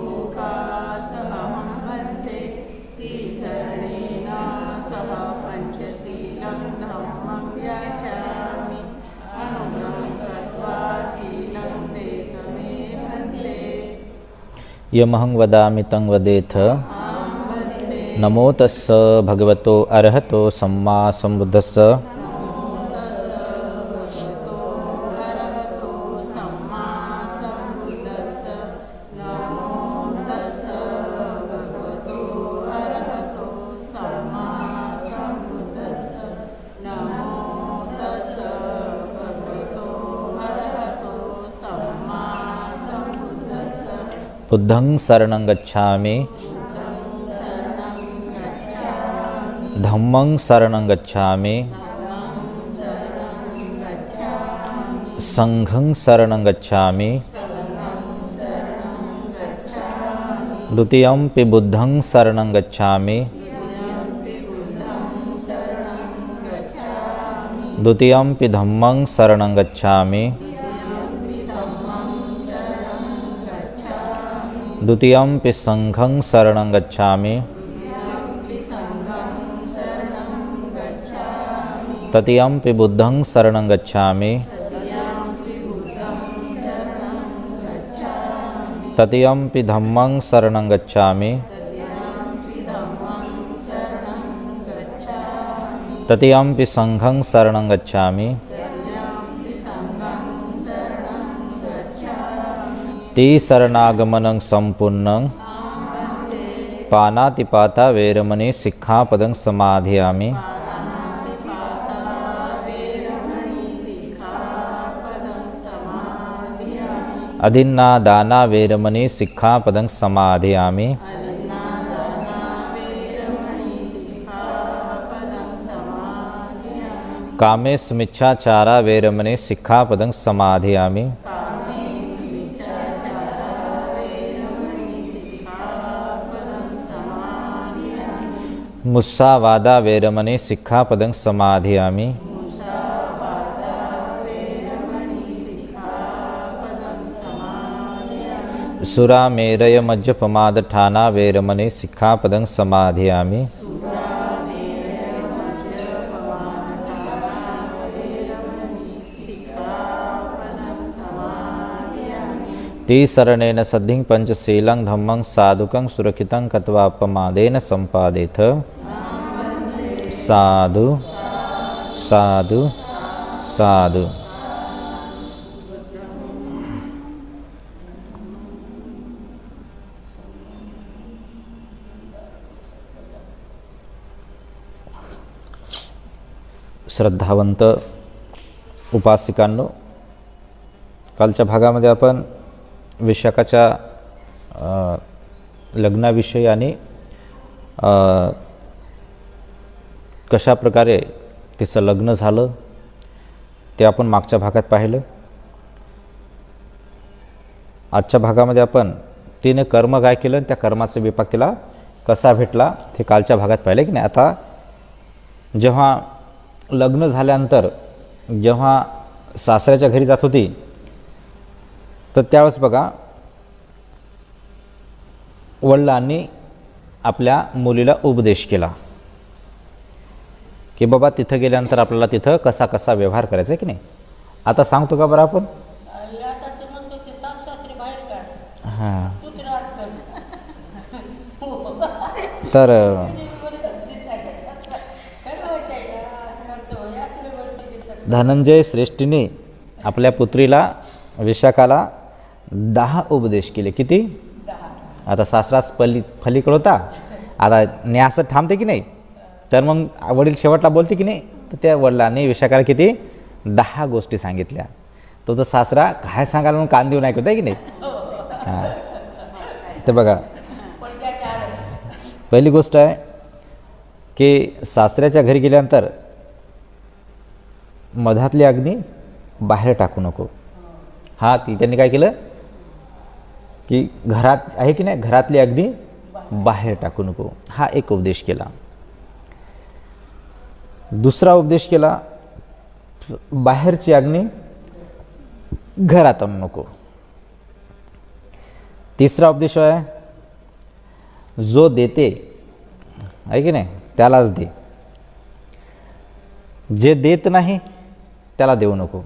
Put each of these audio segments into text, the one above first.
लोकासहं वन्दे त्रिसरणेन सह पञ्चशीलं धम्मं याचामि अनुगं कृत्वा शीलं देतमे वन्दे यमहं वदामि तं वदेथ। नमो तस्स भगवतो अरहतो सम्मा सम्बुद्धस्स। बुद्धं शरणं गच्छामि, धम्मं शरणं गच्छामि, संघं शरणं गच्छामि, द्वितीयंपि बुद्धं शरणं गच्छामि, द्वितीयंपि धम्मं शरणं गच्छामि, द्वितीयंपि संघं शरणं गच्छामि, तृतीयंपि बुद्धं शरणं गच्छामि, तृतीयंपि धम्मं शरणं गच्छामि, तृतीयंपि संघं शरणं गच्छामि, शरणागमनं संपूर्णं पानातिपाता वेरमणि सिक्खापदं समाधियामि। अदिन्ना दाना वेरमणि सिक्खापदं समाधियामि। कामेस्मिच्छाचारा वेरमणि सिक्खापदं समाधियामि। मुस्सावादा वेरमणि सिक्खापदं समाधियामि। सुरामेरय मज्जपमादठाना वेरमणि सिक्खापदं समाधियामि। शरणेन सद्धिं पंचशीलं धम्मं साधुकं सुरक्षितं कृत्वा अपमादेन संपादेथ। साधु साधु साधु। श्रद्धावंत उपासिकांनो, कालच्या भागामध्ये आपण विशाखाच्या लग्नाविषयी आणि कशा प्रकारे तिचं लग्न झालं ते आपण मागच्या भागात पाहिलं. आजच्या भागामध्ये आपण तिने कर्म काय केलं, त्या कर्माचा विपाक तिला कसा भेटला ते कालच्या भागात पाहिलं की नाही. आता जेव्हा लग्न झाल्यानंतर जेव्हा सासऱ्याच्या घरी जात होती तर त्यावेळेस बघा वडिलांनी आपल्या मुलीला उपदेश केला की बाबा तिथं गेल्यानंतर आपल्याला तिथं कसा कसा व्यवहार करायचा आहे की नाही. आता सांगतो का बरं आपण. हां तर धनंजय श्रेष्ठीने आपल्या पुत्रीला विशाखाला 10 उपदेश केले. किती? 10. आता सासराच फलीकडे होता, आता न्यास थांबते की नाही, तर मग वडील शेवटला बोलते की नाही, तर त्या वडिलांनी विशाखाला किती 10 गोष्टी सांगितल्या. तो सासरा काय सांगायला म्हणून कान देऊन ऐकत आहे की नाही. हां तर बघा पहिली गोष्ट आहे की सासऱ्याच्या घरी गेल्यानंतर मधातली अग्नी बाहेर टाकू नको. हा ती त्यांनी काय केलं की घरात आहे की नाही, घरातली अग्नी बाहेर टाकू नको, हा एक उपदेश केला. दुसरा उपदेश केला बाहेरची अग्नी घरात आणू नको. तिसरा उपदेश आहे जो देते आहे की नाही त्यालाच दे, जे देत नाही त्याला देऊ नको.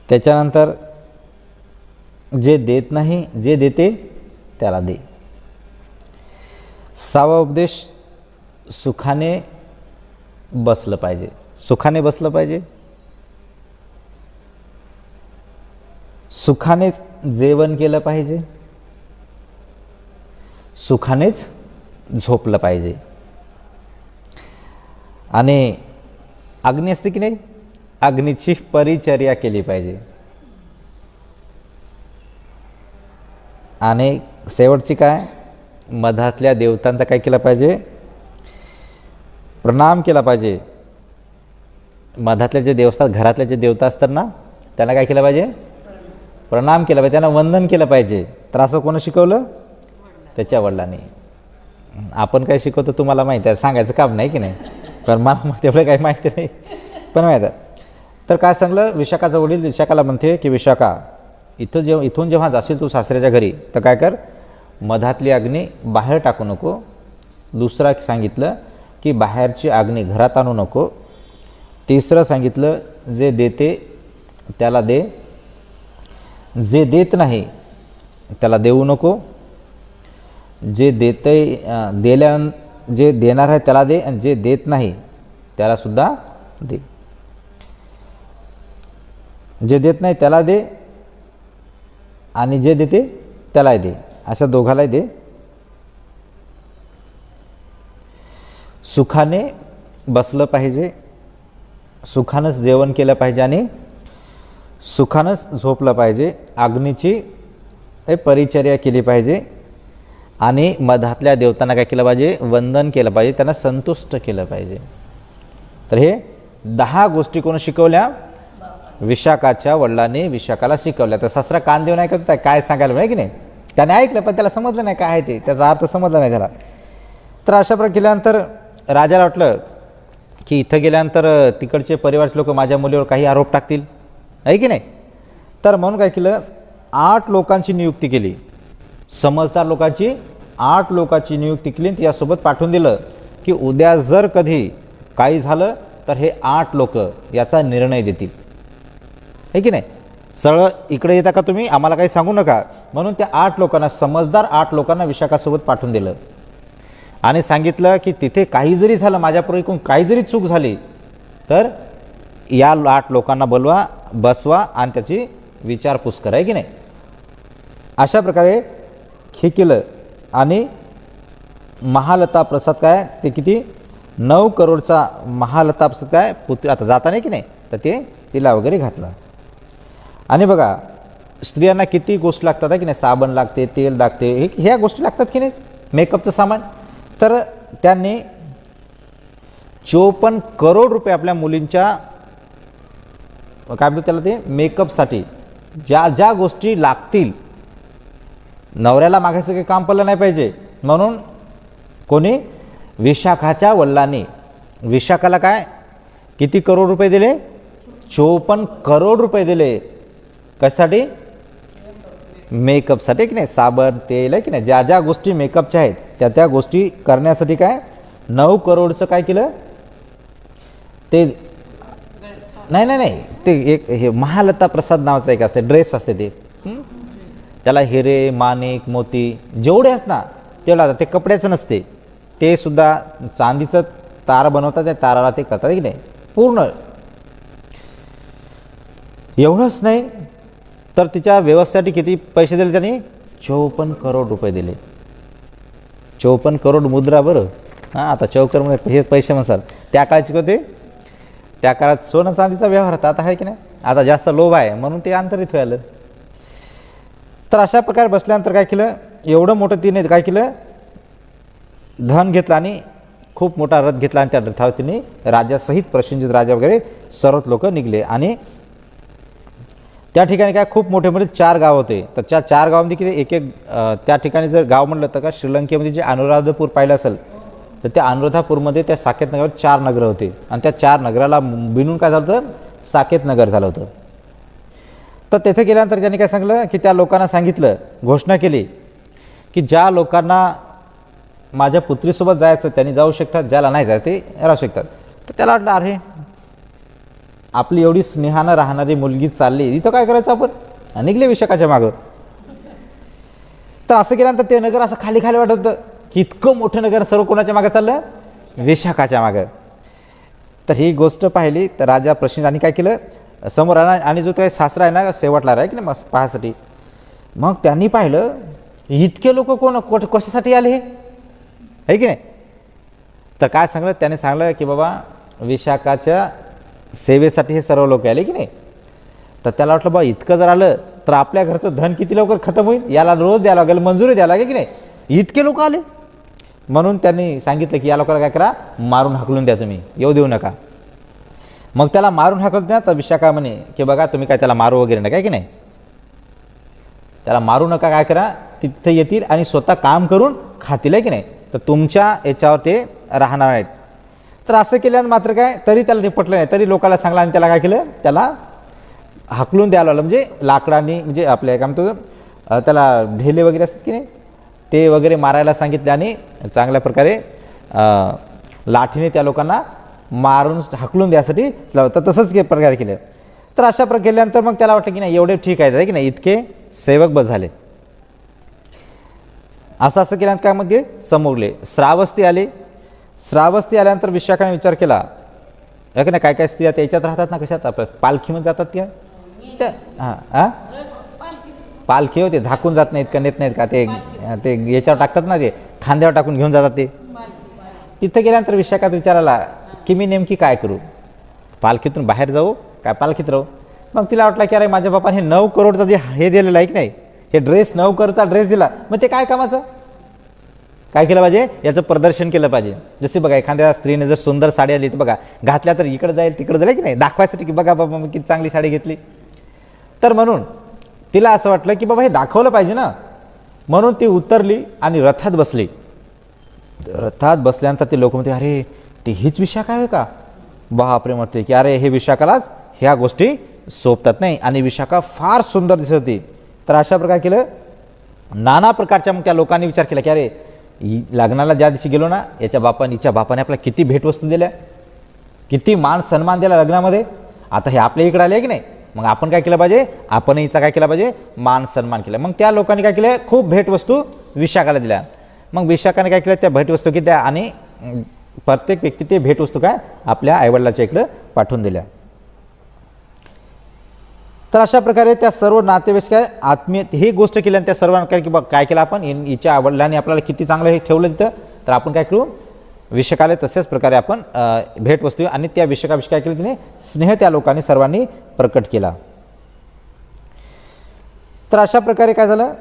त्याच्यानंतर जे देत नाही, जे देते त्याला दे. 6वा उपदेश, सुखाने बसलं पाहिजे. सुखाने बसलं पाहिजे, सुखानेच जेवण केलं पाहिजे, सुखानेच झोपलं पाहिजे. आणि अग्नी असते की नाही, अग्नीची परिचर्या केली पाहिजे. आणि शेवटची काय, मधातल्या देवतांचा काय केलं पाहिजे, प्रणाम केला पाहिजे. मधातले जे देवस्थान, घरातले जे देवता असतात ना, त्यांना काय केलं पाहिजे, प्रणाम केला पाहिजे, त्यांना वंदन केलं पाहिजे. तर असं कोणी शिकवलं, त्याच्या वडिलांनी. आपण काय शिकवतो तुम्हाला माहिती आहे, सांगायचं काम नाही की नाही, कारण मला तेवढं काही माहिती नाही, पण माहीत आहे. तर काय सांगलं, विशाखाचा वडील विशाखाला म्हणते की विशाखा, इथून जेव्हा जाशील तू सासऱ्याच्या घरी, तर काय कर, मधातली अग्नी बाहेर टाकू नको. दुसरा सांगितलं की बाहेरची अग्नी घरात आणू नको. तिसरं सांगितलं, जे देते त्याला दे, जे देत नाही त्याला देऊ नको. जे देते जे देणार आहे त्याला दे, आणि जे देत नाही त्याला सुद्धा दे. जे देत नाही त्याला दे, आणि जे देते त्यालाही दे, अशा दोघालाही दे. सुखाने बसलं पाहिजे, सुखानंच जेवण केलं पाहिजे, आणि सुखानंच झोपलं पाहिजे. अग्नीची परिचर्या केली पाहिजे, आणि मधातल्या देवतांना काय केलं पाहिजे, वंदन केलं पाहिजे, त्यांना संतुष्ट केलं पाहिजे. तर हे 10 गोष्टी कोण शिकवल्या, विशाखाच्या वडिलांनी विशाखाला शिकवल्या. तर सासरा कान देऊन ऐकत होता, काय सांगायला नाही की नाही, त्याने ऐकलं पण त्याला समजलं नाही काय आहे ते, त्याचा अर्थ समजला नाही त्याला. तर अशा प्रकारे केल्यानंतर राजाला वाटलं की इथं गेल्यानंतर तिकडचे परिवारचे लोक माझ्या मुलीवर काही आरोप टाकतील, आहे की नाही. तर म्हणून काय केलं, 8 लोकांची नियुक्ती केली, समजदार लोकांची 8 लोकांची नियुक्ती केली. त्यासोबत पाठवून दिलं की उद्या जर कधी काही झालं तर हे 8 लोक याचा निर्णय देतील, आहे की नाही. सरळ इकडे येता का तुम्ही, आम्हाला काही सांगू नका. म्हणून त्या 8 लोकांना, समजदार 8 लोकांना विशाखासोबत पाठवून दिलं, आणि सांगितलं की तिथे काही जरी झालं, माझ्यापूर्वी काही जरी चूक झाली तर या 8 लोकांना बोलवा, बसवा, आणि त्याची विचारपूस करा, आहे की नाही. अशा प्रकारे हे केलं. आणि महालता प्रसाद काय, ते किती 9 करोडचा महालता प्रसाद काय पुत्री, आता जाता नाही की नाही, तर ते तिला वगैरे घातला. आणि बघा स्त्रियांना किती गोष्टी लागतात, आहे की नाही, साबण लागते, तेल लागते, ह्या गोष्टी लागतात की नाही, मेकअपचं सामान. तर त्यांनी 54 करोड रुपये आपल्या मुलींच्या काय म्हणतो त्याला, ते मेकअपसाठी ज्या ज्या गोष्टी लागतील, नवऱ्याला मागायचं काही काम पडलं नाही पाहिजे, म्हणून कोणी, विशाखाच्या वडिलांनी विशाखाला काय किती करोड रुपये दिले, 54 करोड रुपये दिले. कशासाठी, मेकअपसाठी, की नाही, साबण, तेल, आहे की नाही, ज्या ज्या गोष्टी मेकअपच्या आहेत त्या गोष्टी करण्यासाठी काय 9 करोडचं काय केलं. ते नाही ते एक हे महालता प्रसाद नावाचं एक असते, ड्रेस असते, ते त्याला हिरे, माणिक, मोती जेवढे आहेत ना तेवढा, ते कपड्याचं नसते, ते सुद्धा चांदीचं तार बनवतात, त्या ताराला ते करतात, की नाही, पूर्ण. एवढंच नाही तर तिच्या व्यवस्थेसाठी किती पैसे दिले त्यांनी, 54 करोड रुपये दिले. 54 करोड मुद्रा, बरं. हां, आता चौकरमध्ये हे पैसे म्हणसाल, त्या काळची होते, त्या काळात सोनं चांदीचा व्यवहार होता, आता आहे की नाही, आता जास्त लोभ आहे म्हणून ते अंतरित व्हायला. तर अशा प्रकारे बसल्यानंतर काय केलं, एवढं मोठं तिने काय केलं, धन घेतलं, आणि खूप मोठा रथ घेतला, आणि त्या रथावर तिने राजासहित, प्रसेनजित राजा वगैरे सर्वच लोक निघले. आणि त्या ठिकाणी काय खूप मोठे मोठे 4 गाव होते. तर त्या 4 गावामध्ये किती एक त्या ठिकाणी जर गाव म्हणलं तर का श्रीलंकेमध्ये जे अनुराधापूर पाहिलं असेल, तर त्या अनुराधापूरमध्ये त्या साकेत नगरावर 4 नगर होते, आणि त्या 4 नगराला बिनून काय झालं होतं, साकेत नगर झालं होतं. तर तेथे गेल्यानंतर त्यांनी काय सांगितलं की त्या लोकांना सांगितलं, घोषणा केली की ज्या लोकांना माझ्या पुत्रीसोबत जायचं त्यांनी जाऊ शकतात, ज्याला नाही जायचं ते राहू शकतात. तर त्याला वाटलं अरे आपली एवढी स्नेहानं राहणारी मुलगी चालली, इथं काय करायचं आपण, निघले विशाखाच्या मागं. तर असं केल्यानंतर ते नगर असं खाली खाली वाटत होतं की इतकं मोठं नगर सर्व कोणाच्या मागं चाललं, विशाखाच्या मागं. तर ही गोष्ट पाहिली तर राजा प्रश्न काय केलं, समोर आला आणि जो काही सासरा आहे ना शेवटला आहे की नाही मग पाहासाठी, मग त्यांनी पाहिलं इतके लोक कशासाठी आले हे आहे की नाही. तर काय सांगलं, त्याने सांगलं की बाबा विशाखाच्या सेवेसाठी हे सर्व लोक आले की नाही. तर त्याला वाटलं बा इतकं जर आलं तर आपल्या घरचं धन किती लवकर खतम होईल, याला रोज द्यायला लागेल, मंजुरी द्यायला लागेल की नाही, इतके लोक आले. म्हणून त्यांनी सांगितलं की या लोकांना काय करा, मारून हाकलून द्या, तुम्ही येऊ देऊ नका. मग त्याला मारून हाकलत द्या. तर विशाखा म्हणे की बघा तुम्ही काय त्याला मारू वगैरे नका की नाही, त्याला मारू नका, काय करा तिथे येतील आणि स्वतः काम करून खातील आहे की नाही, तर तुमच्या याच्यावर ते राहणार नाहीत. तर असं केल्यानं मात्र काय तरी त्याला ते पटलं नाही, तरी लोकांना सांगला आणि त्याला काय केलं, त्याला हाकलून द्यायला लागलं. म्हणजे लाकडांनी, म्हणजे आपल्या काय म्हणतो त्याला ढेले वगैरे असतात की नाही ते वगैरे मारायला सांगितले आणि चांगल्या प्रकारे लाठीने त्या लोकांना मारून हाकलून द्यासाठी तर तसंच प्रकारे केलं. तर अशा प्रकारे केल्यानंतर मग त्याला वाटलं की नाही एवढे ठीक आहे की नाही, इतके सेवक बस झाले. असं केल्यानंतर काय मग समोरले श्रावस्ती आले. श्रावस्ती आल्यानंतर विशाखाने विचार केला की नाही काय काय स्त्रिया त्याच्यात राहतात ना, कशात आपल्या पालखीमध्ये जातात त्या हां हां पालखी होते झाकून जात नाहीत का, नेत नाहीत का, ते याच्यावर टाकतात ना, ते खांद्यावर टाकून घेऊन जातात. ते तिथं गेल्यानंतर विशाखात विचारायला की मी नेमकी काय करू, पालखीतून बाहेर जाऊ काय पालखीत राहू. मग तिला वाटलं की अरे माझ्या बापाने हे 9 करोडचं जे हे दिलेलं आहे की नाही, हे ड्रेस 9 करोडचा ड्रेस दिला, मग ते काय कामाचं, काय केलं पाहिजे, याचं प्रदर्शन केलं पाहिजे. जसे बघा एखाद्या स्त्रीने जर सुंदर साडी आली तर बघा घातल्या तर इकडे जाईल तिकडे जाईल की नाही, दाखवायसाठी की बघा बाबा मी किती चांगली साडी घेतली. तर म्हणून तिला असं वाटलं की बाबा हे दाखवलं पाहिजे ना, म्हणून ती उतरली आणि रथात बसली. रथात बसल्यानंतर ते लोक म्हणते अरे ती हीच विशाखा आहे का, बापरे म्हणते की अरे हे विशाखालाच ह्या गोष्टी सोबतात नाही, आणि विशाखा फार सुंदर दिसत होती. तर अशा प्रकारे केलं, नाना प्रकारच्या मग त्या लोकांनी विचार केला की अरे लग्नाला ज्या दिवशी गेलो ना याच्या बापाने हिच्या बापाने आपल्याला किती भेटवस्तू दिल्या, किती मान सन्मान दिला लग्नामध्ये, आता हे आपल्या इकडे आले की नाही, मग आपण काय केलं पाहिजे, आपण हिचा काय केला पाहिजे, मान सन्मान केला. मग त्या लोकांनी काय केलं, खूप भेटवस्तू विशाखाला दिल्या. मग विशाखाने काय केलं, त्या भेटवस्तू किती आणि प्रत्येक व्यक्ती ते भेटवस्तू काय आपल्या आईवडिलाच्या इकडं पाठवून दिल्या. तर अशा प्रकारे त्या सर्व नातेवाईक काय आत्मीय ही गोष्ट केली आणि त्या सर्वांना काय की काय केलं आपण, हिच्या आवडल्याने आपल्याला किती चांगलं हे ठेवलं तिथं, तर आपण काय करू विशाखाला तशाच प्रकारे आपण भेटवस्तू आणि त्या विशाखाविषयी काय केलं तिने स्नेह त्या लोकांनी सर्वांनी प्रकट केला. तर अशा प्रकारे काय झालं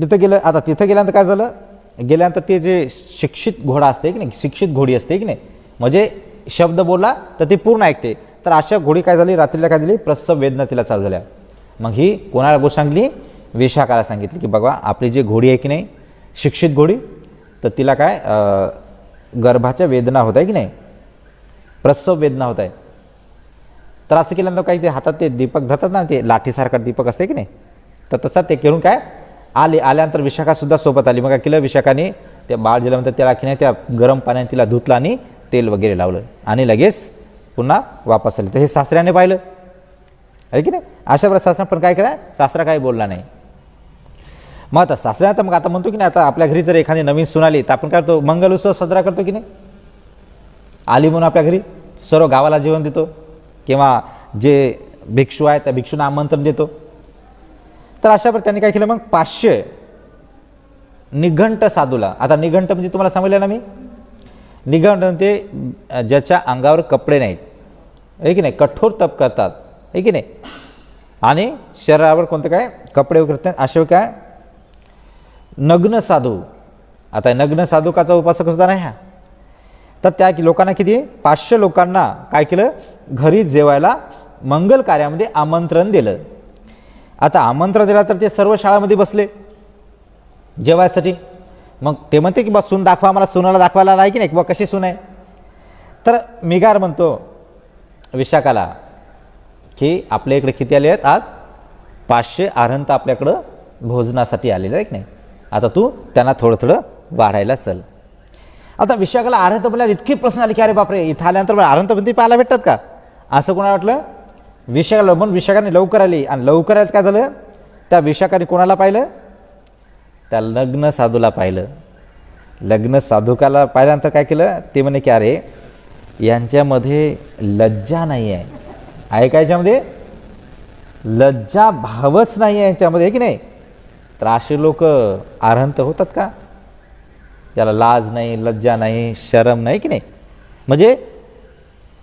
तिथं गेलं. आता तिथं गेल्यानंतर काय झालं, गेल्यानंतर ते जे शिक्षित घोडा असते की नाही, शिक्षित घोडी असते की नाही, म्हणजे शब्द बोलला तर ती पूर्ण ऐकते. तर अशा घोडी काय झाली, रात्रीला काय झाली, प्रसव वेदना तिला चालू झाल्या. मग ही कोणाला गोष्ट सांगितली, विशाखाला सांगितली की बघा आपली जी घोडी आहे की नाही शिक्षित घोडी, तर तिला काय गर्भाच्या वेदना होत आहे की नाही, प्रसव वेदना होत आहे. तर असं केल्यानंतर काही ते हातात ते दीपक धरतात ना, ते लाठीसारखा दीपक असते की नाही, तर तसं ते करून काय आल्यानंतर विशाखा सुद्धा सोबत आली. मग काय केलं विशाखाने, त्या बाळ दिल्यानंतर त्याला की नाही त्या गरम पाण्याने तिला धुतलं आणि तेल वगैरे लावलं आणि लगेच पुन्हा वापस आले. तर हे सासऱ्याने पाहिलं आहे की नाही. अशा प्रकारे सासरा पण काय करा, सासरा काही बोलला नाही. मग आता सासऱ्या तर मग आता म्हणतो की नाही, आता आपल्या घरी जर एखादी नवीन सून आली तर आपण काय करतो, मंगल उत्सव साजरा करतो की नाही, आली म्हणून आपल्या घरी सर्व गावाला जेवण देतो किंवा जे भिक्षू आहे त्या भिक्षूंना आमंत्रण देतो. तर अशा प्रकारे त्यांनी काय केलं, मग 500 निघंट साधूला. आता निघंट म्हणजे तुम्हाला सांगितलं ना मी, निघंट ते ज्याच्या अंगावर कपडे नाहीत आहे की नाही, कठोर तप करतात आहे की नाही, आणि शरीरावर कोणते काय कपडे वगैरे करतात, असे काय नग्न साधू. आता नग्न साधुकाचा उपासक सुद्धा नाही हा. तर त्या लोकांना किती 500 लोकांना काय केलं, घरी जेवायला मंगल कार्यामध्ये आमंत्रण दिलं. आता आमंत्रण दिला तर ते सर्व शाळामध्ये बसले जेवायसाठी. मग ते म्हणते की बा सून दाखवा, मला सुनाला दाखवायला नाही की नाही, बा कशी सून आहे. तर मिगार म्हणतो विशाखाला की आपल्या इकडे किती आले आहेत आज, 500 आरहंत आपल्याकडं भोजनासाठी आलेले आहे की नाही. आता तू त्यांना थोडं थोडं वाढायला चल. आता विशाखाला आरंत बोलायला इतकी प्रश्न आली की अरे बापरे, इथं आल्यानंतर आरंतपंथी पाहायला भेटतात का, असं कोणाला वाटलं. विशाखाला म्हणून विशाखाने लवकर आली, आणि लवकर आल्यात काय झालं, त्या विशाखाने कोणाला पाहिलं, त्या लग्न साधूला पाहिलं. लग्न साधुकाला पाहिल्यानंतर काय केलं, ते म्हणे की अरे यांच्यामध्ये लज्जा नाही आहे. आहे का याच्यामध्ये लज्जा भावच नाही आहे यांच्यामध्ये, की नाही. तर असे लोक आरहंत होतात का, त्याला लाज नाही, लज्जा नाही, शरम नाही, की नाही. म्हणजे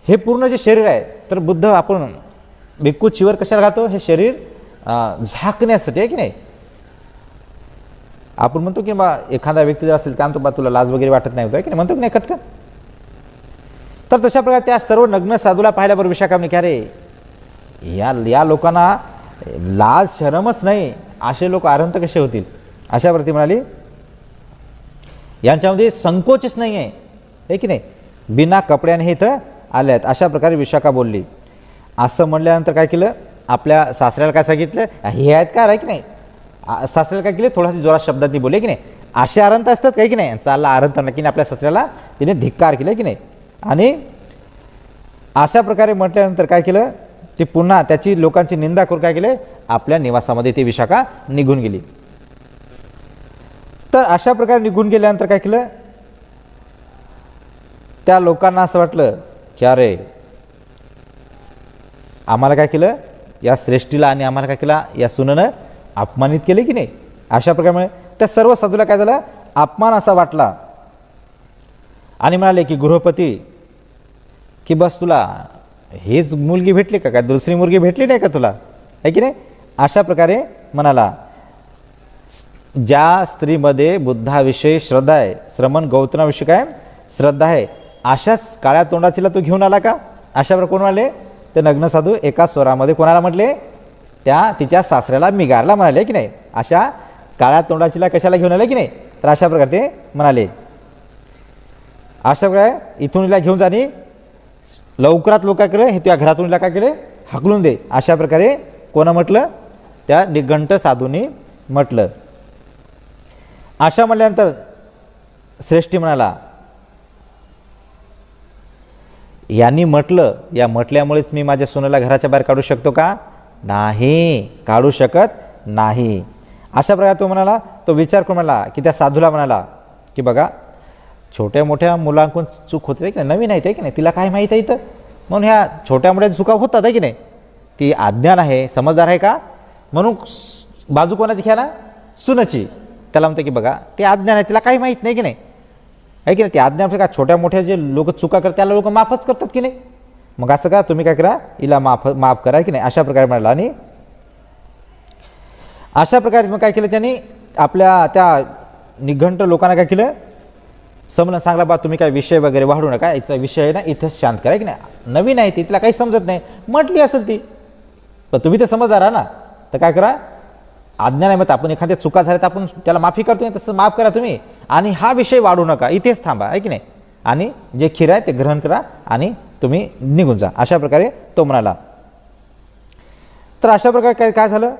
हे पूर्ण जे शरीर आहे, तर बुद्ध आपण भिक्खू चिवर कशाला घालतो, हे शरीर झाकण्यासाठी आहे, की नाही. आपण म्हणतो की बा एखादा व्यक्ती जर असेल काय म्हणतो, बा तुला लाज वगैरे वाटत नाही होतं, की नाही, म्हणतो की नाही खटकन. तर तशा प्रकारे त्या सर्व नग्न साधूला पाहिल्याबरोबर विशाखा म्हणे की अरे या लोकांना लाज शरमच नाही, असे लोक आरंत कसे होतील. अशा प्रती म्हणाली यांच्यामध्ये संकोचच नाही आहे, की नाही, बिना कपड्याने हे इथं आले आहेत. अशा प्रकारे विशाखा बोलली. असं म्हणल्यानंतर काय केलं, आपल्या सासऱ्याला काय सांगितलं, हे आहेत का, की नाही. सासऱ्याला काय केलं, थोडासा जोरात शब्दांनी बोलले, की नाही. असे आरंत असतात काही, की नाही. चालला आरंत नक्की आपल्या सासऱ्याला तिने धिक्कार केले, की नाही. आणि अशा प्रकारे म्हटल्यानंतर काय केलं, ते पुन्हा त्याची लोकांची निंदा करून काय केले, आपल्या निवासामध्ये ती विशाखा निघून गेली. तर अशा प्रकारे निघून गेल्यानंतर काय केलं, त्या लोकांना असं वाटलं की अरे आम्हाला काय केलं, या श्रेष्ठीला आणि आम्हाला काय केला, या सुनेनं अपमानित केले, की नाही. अशा प्रकारे त्या सर्व साधूला काय झालं, अपमान असा वाटला. आणि म्हणाले की गृहपती, की बस तुला हेच मुलगी भेटली का, काय दुसरी मुलगी भेटली नाही का तुला, आहे की नाही. अशा प्रकारे म्हणाला. ज्या स्त्रीमध्ये बुद्धाविषयी श्रद्धा आहे, श्रमण गौतमाविषयी काय श्रद्धा आहे, अशाच काळ्या तोंडाचीला तू घेऊन आला का. अशा प्रकारे कोण म्हणाले, ते नग्न साधू एका स्वरामध्ये कोणाला म्हटले, त्या तिच्या सासऱ्याला मिगारला म्हणाले, की नाही. अशा काळ्या तोंडाचीला कशाला घेऊन आले, की नाही. तर अशा प्रकारे ते म्हणाले. अशा प्रकारे इथून हिला घेऊन जाणे लवकरात लोक काय केलं, हे त्या घरातून हिला काय केले, हाकलून दे. अशा प्रकारे कोणा म्हटलं, त्या निघंट साधूंनी म्हटलं. अशा म्हटल्यानंतर श्रेष्ठी म्हणाला, यांनी म्हटलं, या म्हटल्यामुळेच मी माझ्या सुनेला घराच्या बाहेर काढू शकतो का, नाही, काढू शकत नाही. अशा प्रकारे तो म्हणाला. तो विचार करून म्हणाला की त्या साधूला म्हणाला की बघा छोट्या मोठ्या मुलांकडून चूक होते, की नाही, नवीन आहे की नाही, तिला काय माहीत आहे इथं, म्हणून ह्या छोट्या मोठ्या चुका होतात, आहे की नाही. ती अज्ञान आहे, समजदार आहे का, म्हणून बाजू कोणाची घ्या ना, सुनाची. त्याला म्हणते की बघा ते अज्ञान आहे, तिला काही माहीत नाही, की नाही, आहे की नाही. ते अज्ञान का छोट्या मोठ्या जे लोक चुका करतात त्याला लोक माफच करतात, की नाही. मग असं का तुम्ही काय करा, हिला माफ करा, की नाही. अशा प्रकारे म्हणाला. आणि अशा प्रकारे मग काय केलं त्यांनी, आपल्या त्या निघंट लोकांना काय केलं, समजून सांगला, बा तुम्ही काय विषय वगैरे वाढू नका, याचा विषय आहे ना इथंच शांत करा, की नाही. नवीन आहे ती, तिला काही समजत नाही, म्हटली असेल ती, पण तुम्ही तर समजदार आहे ना, तर काय करा, अज्ञान आहे मग आपण एखाद्या चुका झाल्या तर आपण त्याला माफी करतोय, तसं माफ करा तुम्ही, आणि हा विषय वाढू नका, इथेच थांबा, आहे की नाही. आणि जे खीर आहे ते ग्रहण करा आणि तुम्ही निघून जा. अशा प्रकारे तो म्हणाला. तर अशा प्रकारे काय काय झालं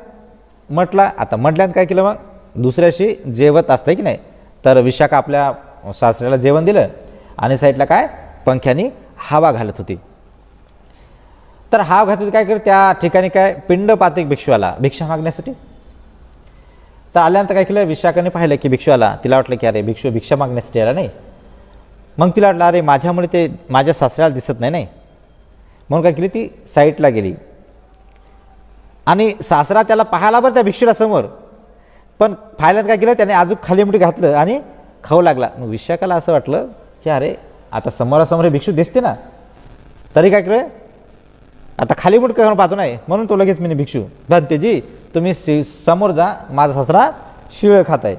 म्हटलं. आता म्हटल्यानं काय केलं, मग दुसऱ्याशी जेवत असतं, की नाही. तर विशाखा आपल्या सासऱ्याला जेवण दिलं, आणि साईडला काय पंख्यानी हवा घालत होती. तर हवा घालत होती काय करत, त्या ठिकाणी काय पिंड पातिक भिक्षू आला भिक्षा मागण्यासाठी. तर आल्यानंतर काय केलं, विशाखाने पाहिलं की भिक्षू आला. तिला वाटलं की अरे भिक्षू भिक्षा मागण्यासाठी आला नाही. मग तिला वाटलं अरे माझ्यामुळे ते माझ्या सासऱ्याला दिसत नाही, म्हणून काय केली, ती साईडला गेली. आणि सासरा त्याला पाहायला बरं त्या भिक्षूला समोर, पण पाहिल्यात काय केलं, त्याने अजून खाली मुठी घातलं आणि खाऊ लागला. मग विशाखाला असं वाटलं की अरे आता समोरासमोर हे भिक्षू दिसते ना, तरी काय केलं, आता खाली मुठ करून पाहतो नाही, म्हणून तो लगेच मी भिक्षू भंतेजी तुम्ही समोर जा, माझा सासरा शिळ खात आहे.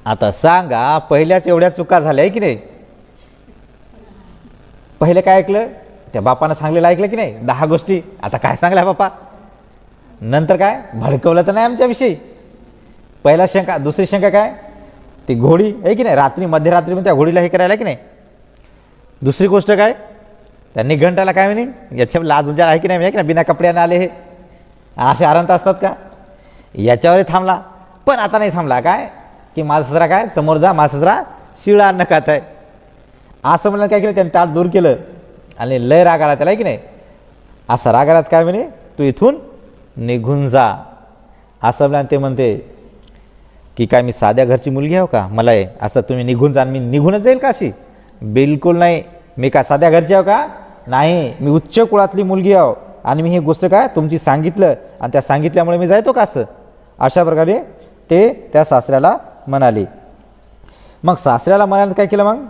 आता सांगा पहिल्याच एवढ्या चुका झाल्या आहे की नाही. पहिले काय ऐकलं, त्या बापानं सांगलेलं ऐकलं की नाही, 10 गोष्टी. आता काय सांगल्या बापा, नंतर काय भडकवलं तर नाही आमच्याविषयी. पहिला शंका. दुसरी शंका काय, ती घोडी आहे की नाही, रात्री मध्यरात्री त्या घोडीला हे करायला की नाही. दुसरी गोष्ट काय, त्यांनी घंटाला काय म्हणे, याच्या लाज उजा आहे की नाही, बिना कपड्याने आले हे असे आरंत असतात का, याच्यावर थांबला. पण आता नाही थांबला, काय की माझा ससरा काय समोर जा, माझा ससरा शिळा अन्न खात आहे. असं म्हणलं काय केलं त्याने, ताट दूर केलं आणि लय राग आला त्याला, की नाही. असा राग आलात काय म्हणे, तू इथून निघून जा. असं म्हणलं ते म्हणते की काय मी साध्या घरची मुलगी आहे का, मला आहे असं तुम्ही निघून जा, मी निघूनच जाईल का अशी, बिलकुल नाही. मी काय साध्या घरची आहो का, नाही, मी उच्च कुळातली मुलगी आहो आणि मी ही गोष्ट काय तुमची सांगितलं आणि त्या सांगितल्यामुळे मी जायतो का असं. अशा प्रकारे ते त्या सासऱ्याला म्हणाले. मग सासऱ्याला म्हणाले काय केलं, मग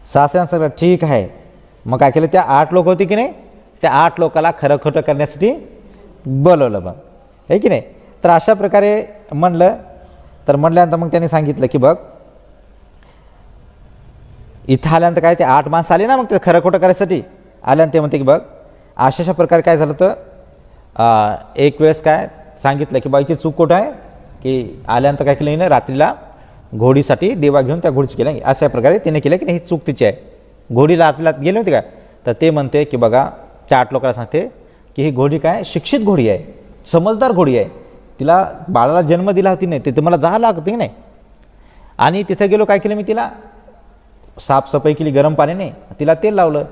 सासऱ्यानं सगळं ठीक आहे. मग काय केलं, त्या 8 लोक होती की नाही, त्या 8 लोकाला खरं खोटं करण्यासाठी बोलवलं मग, आहे की नाही. तर अशा प्रकारे म्हणलं, तर म्हणल्यानंतर मग त्यांनी सांगितलं की बघ इथं आल्यानंतर काय ते 8 माणसं आले ना, मग ते खरं खोटं करायसाठी आल्यानंतर ते म्हणते की बघ अशा प्रकारे काय झालं. तर एक वेळेस काय सांगितलं की बाईची चूक कुठं आहे, की आल्यानंतर काय केलं ना, रात्रीला घोडीसाठी देवा घेऊन त्या घोडीची केलं. अशा प्रकारे तिने केलं की नाही, ही चूक तिची आहे. घोडीला आतला गेले होते का, तर ते म्हणते की बघा त्या 8 लोकांना सांगते की ही घोडी काय शिक्षित घोडी आहे, समजदार घोडी आहे, तिला बाळाला जन्म दिला होती नाही, ते मला जावं लागते की नाही. आणि तिथे गेलो काय केलं मी, तिला साफसफाई केली गरम पाण्याने, तिला तेल लावलं.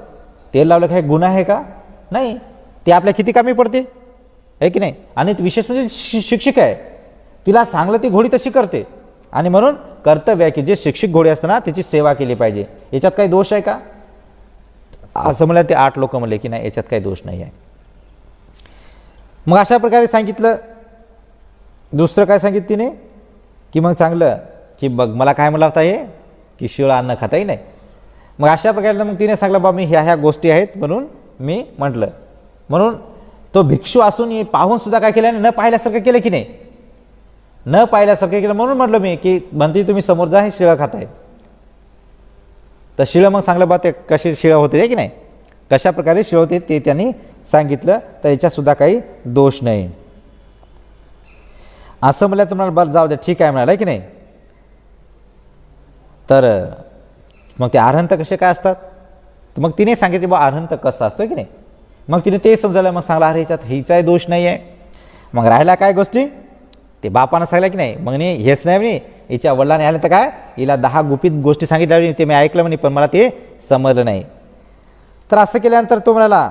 तेल लावलं काय गुन्हा आहे का, नाही. ते आपल्या किती कामी पडते, आहे की नाही. आणि विशेष म्हणजे शिक्षिक आहे, तिला सांगलं ती घोडी तशी करते. आणि म्हणून कर्तव्य आहे की जे शिक्षित घोडी असतं ना त्याची सेवा केली पाहिजे. याच्यात काही दोष आहे का, असं म्हणलं ते 8 लोक म्हणले की नाही याच्यात काही दोष नाही आहे. मग अशा प्रकारे सांगितलं. दुसरं काय सांगितलं तिने की मग चांगलं की बघ मला काय म्हणला होता हे की शिळं अन्न खाताही नाही. मग अशा प्रकारे मग तिने सांगलं बा मी ह्या गोष्टी आहेत म्हणून मी म्हटलं. म्हणून तो भिक्षू असून पाहून सुद्धा काय केलं, न पाहिल्यासारखं केलं की नाही, न पाहिल्यासारखं केलं. म्हणून म्हटलं मी की म्हणते तुम्ही समोर जा, हे शिळं खाताय. तर शिळं मग सांगलं बा ते कसे शिळं होते की नाही, कशा प्रकारे शिळं होते ते त्यांनी सांगितलं. तर याच्यात सुद्धा काही दोष नाही. असं म्हणलं तुम्हाला बरं जाऊ द्या ठीक आहे म्हणाला की नाही. तर मग ते आरहंत कसे काय असतात, तर मग तिने सांगितले बा आरहंत कसा असतो की नाही. मग तिने ते समजायला मग सांगला अरे ह्याच्यात हिचाही दोष नाही आहे. मग राहिला काय गोष्टी, ते बापानं सांगल्या की नाही. मग नाही हेच नाही म्हणे, हिच्या वडिलांनी आलं तर काय हिला 10 गुपित गोष्टी सांगितल्या ते मी ऐकलं म्हणे, पण मला ते समजलं नाही. तर असं केल्यानंतर तो म्हणाला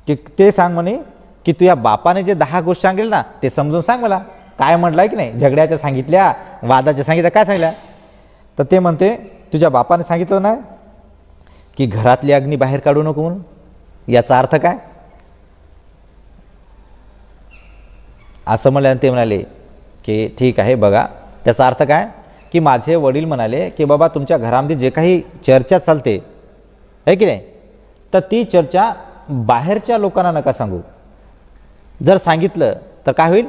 की ते सांग म्हणे की तुझ्या बापाने जे 10 गोष्टी सांगेल ना ते समजून सांग मला, काय म्हटलंय की नाही. झगड्याच्या सांगितल्या, वादाच्या सांगितल्या, काय सांगितल्या. तर ते म्हणते तुझ्या बापाने सांगितलं ना की घरातली अग्नी बाहेर काढू नको म्हणून. याचा अर्थ काय, असं म्हणल्यानंतर ते म्हणाले की ठीक आहे बघा त्याचा अर्थ काय, की माझे वडील म्हणाले की बाबा तुमच्या घरामध्ये जे काही चर्चा चालते आहे की नाही, तर ती चर्चा बाहेरच्या लोकांना नका सांगू. जर सांगितलं तर काय होईल,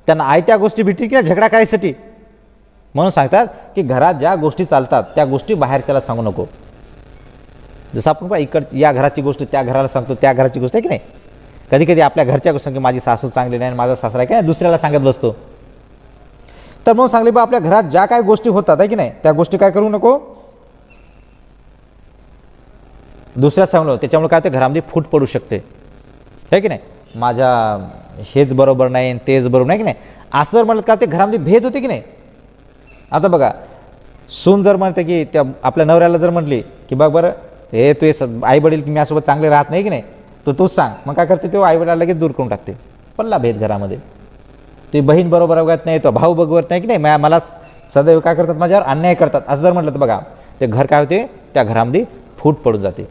त्यांना आयत्या गोष्टी भेटतील की झगडा करायसाठी. म्हणून सांगतात की घरात ज्या गोष्टी चालतात त्या गोष्टी बाहेरच्याला सांगू नको. जसं आपण पहा इकड या घराची गोष्ट त्या घराला सांगतो, त्या घराची गोष्ट आहे की नाही. कधी कधी आपल्या घरच्या गोष्टी की माझी सासू चांगली नाही, माझा सासरा आहे की नाही, दुसऱ्याला सांगत बसतो. तर म्हणून सांगले बा आपल्या घरात ज्या काही गोष्टी होतात आहे की नाही त्या गोष्टी काय करू नको, दुसऱ्या सांगलो. त्याच्यामुळे काय ते घरामध्ये फूट पडू शकते आहे की नाही. माझ्या हेच बरोबर नाही तेच बरोबर नाही की नाही, असं जर म्हणलं का ते घरामध्ये भेद होते की नाही. आता बघा सून जर म्हणते की त्या आपल्या नवऱ्याला जर म्हटली की बघ बरं हे तू आई वडील की माझ्यासोबत चांगले राहत नाही की नाही, तर तूच सांग. मग काय करते तो आई वडिलाला लगेच दूर करून टाकते, पडला भेद घरामध्ये. ती बहीण बरोबर बघत नाही, तो भाऊ बघवत नाही की नाही, मला सदैव काय करतात माझ्यावर अन्याय करतात असं जर म्हटलं तर बघा ते घर काय होते, त्या घरामध्ये फूट पडून जाते.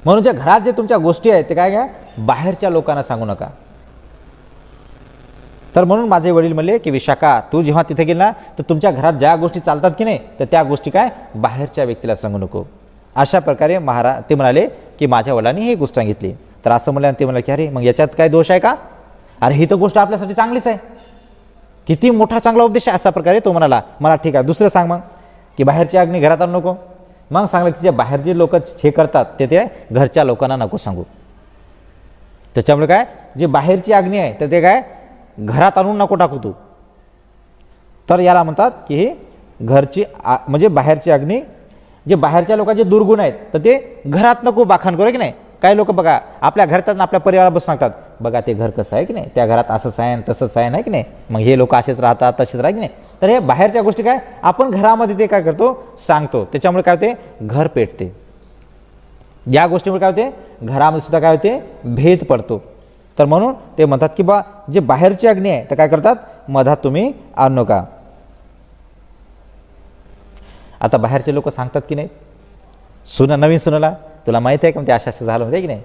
म्हणून ज्या घरात जे तुमच्या गोष्टी आहेत ते काय घ्या बाहेरच्या लोकांना सांगू नका. तर म्हणून माझे वडील म्हणले की विशाखा तू जेव्हा तिथे गेल ना तर तुमच्या घरात ज्या गोष्टी चालतात की नाही तर त्या गोष्टी काय बाहेरच्या व्यक्तीला सांगू नको. अशा प्रकारे महाराज ते म्हणाले की माझ्या वडिलांनी ही गोष्ट सांगितली. तर असं म्हणल्यानंतर ते म्हणाले की अरे मग याच्यात काय दोष आहे का, अरे ही तर गोष्ट आपल्यासाठी चांगलीच आहे, किती मोठा चांगला उपदेश आहे. अशा प्रकारे तो म्हणाला मला ठीक आहे दुसरं सांग मग की बाहेरची अग्नी घरात आणू नको. मग सांगलं की जे बाहेरचे लोक हे करतात ते घरच्या लोकांना नको सांगू. त्याच्यामुळे काय जे बाहेरची अग्नी आहे तर ते काय घरात आणून नको टाकू तू. तर याला म्हणतात की हे घरची म्हणजे बाहेरची अग्नी, जे बाहेरच्या लोकांचे दुर्गुण आहेत तर ते घरात नको बाखाण करू की नाही, काही लोक बघा आपल्या घरात आपल्या परिवाराबद्दल सांगतात, बघा ते घर कसं आहे की नाही, त्या घरात असंच आहे तसंच आहे नाही की नाही, मग हे लोक असेच राहतात तसेच राहा की नाही. तर हे बाहेरच्या गोष्टी काय आपण घरामध्ये ते काय करतो सांगतो, त्याच्यामुळे काय होते घर पेटते. या गोष्टीमुळे काय होते घरामध्ये सुद्धा काय होते भेद पडतो. तर म्हणून ते म्हणतात की बा जे बाहेरची अग्नी आहे तर काय करतात मधात तुम्ही आणू नका. आता बाहेरचे लोक सांगतात की नाही, नवीन सुनाला तुला माहित आहे का ते अशा झालं होते की नाही,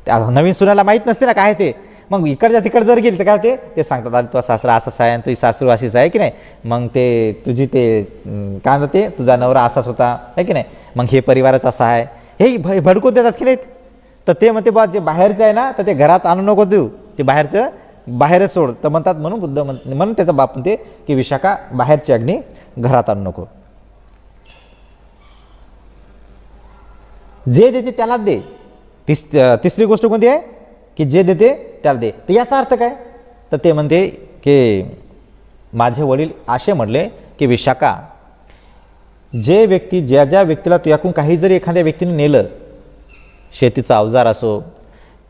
त्या नवीन सुनाला माहीत नसते ना काय ते, मग इकडच्या तिकडे जर गेली तर काय होते ते सांगतात अरे तुझा सासरा असाच आहे तुझी सासू अशीच आहे की नाही, मग ते तुझी ते काय म्हणते तुझा नवरा असाच होता आहे की नाही, मग हे परिवारच असा आहे, हे भडकून देतात की नाहीत. तर ते म्हणते बा जे बाहेरचं आहे ना तर ते घरात आणू नको देऊ, ते बाहेरचं बाहेरच सोड. तर म्हणतात म्हणून बुद्ध म्हणून त्याचा बाप म्हणते की विशाखा बाहेरची अग्नी घरात आणू नको. जे देते त्यालाच दे. तिसरी गोष्ट कोणती आहे की जे देते त्याला दे. तर याचा अर्थ काय, तर ते म्हणते की माझे वडील असे म्हटले की विशाखा जे व्यक्ती ज्या ज्या व्यक्तीला तुझ्याकडून काही जरी एखाद्या व्यक्तीने नेलं, शेतीचं अवजार असो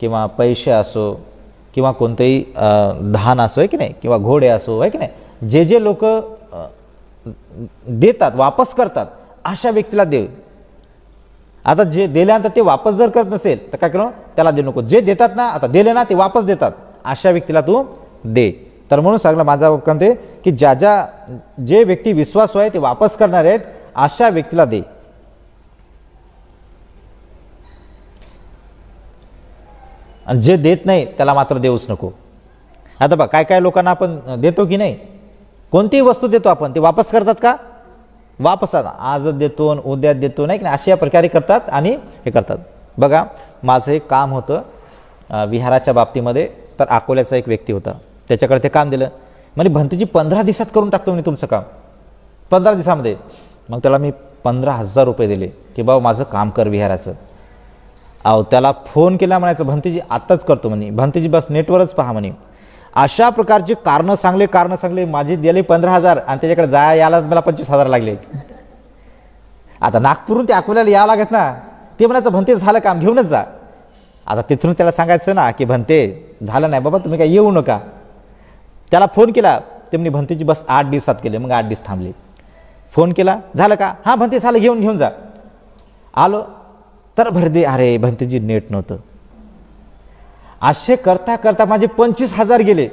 किंवा पैसे असो किंवा कोणतंही धान असो आहे की नाही किंवा घोडे असो आहे की नाही, जे जे लोक देतात वापस करतात अशा व्यक्तीला दे. आता जे दिल्यानंतर ते वापस जर करत नसेल तर काय करू त्याला देऊ नको. जे देतात ना आता दिले ना ते वापस देतात अशा व्यक्तीला तू दे. तर म्हणून सांगलं माझा म्हणते की जे व्यक्ती विश्वासू आहे ते वापस करणार आहेत अशा व्यक्तीला दे. आणि जे देत नाही त्याला मात्र देऊच नको. आता बघ काय काय लोकांना आपण देतो की नाही, कोणतीही वस्तू देतो आपण ते वापस करतात का, वापस आजच देतो उद्या देतो नाही की अशा प्रकारे करतात आणि हे करतात. बघा माझं एक काम होतं विहाराच्या बाबतीमध्ये, तर अकोल्याचा एक व्यक्ती होता त्याच्याकडे ते काम दिलं, म्हणजे भंतीजी 15 दिवसात करून टाकतो मी तुमचं काम 15 दिवसामध्ये. मग त्याला मी 15,000 रुपये दिले की बाबा माझं काम कर विहाराचं. अहो त्याला फोन केला म्हणायचं भंतीजी आत्ताच करतो म्हणे, भंतीजी बस नेटवरच पहा म्हणे. अशा प्रकारचे कारणं सांगले माझे दिले 15,000 आणि त्याच्याकडे यायला मला 25,000 लागले. आता नागपूरहून ते अकोल्याला यावं लागत ना, ते म्हणायचं भंते झालं काम घेऊनच जा. आता तिथून त्याला सांगायचं ना की भंते झालं नाही बाबा तुम्ही काय येऊ नका. त्याला फोन केला ते म्हणे भंतेची बस 8 दिवसात केले. मग 8 दिवस थांबले. फोन केला झालं का, हां भंते झालं घेऊन जा. आलो तर भरदे अरे भंतेजी नेट नव्हतं. असे करता करता माझे 25,000 गेले.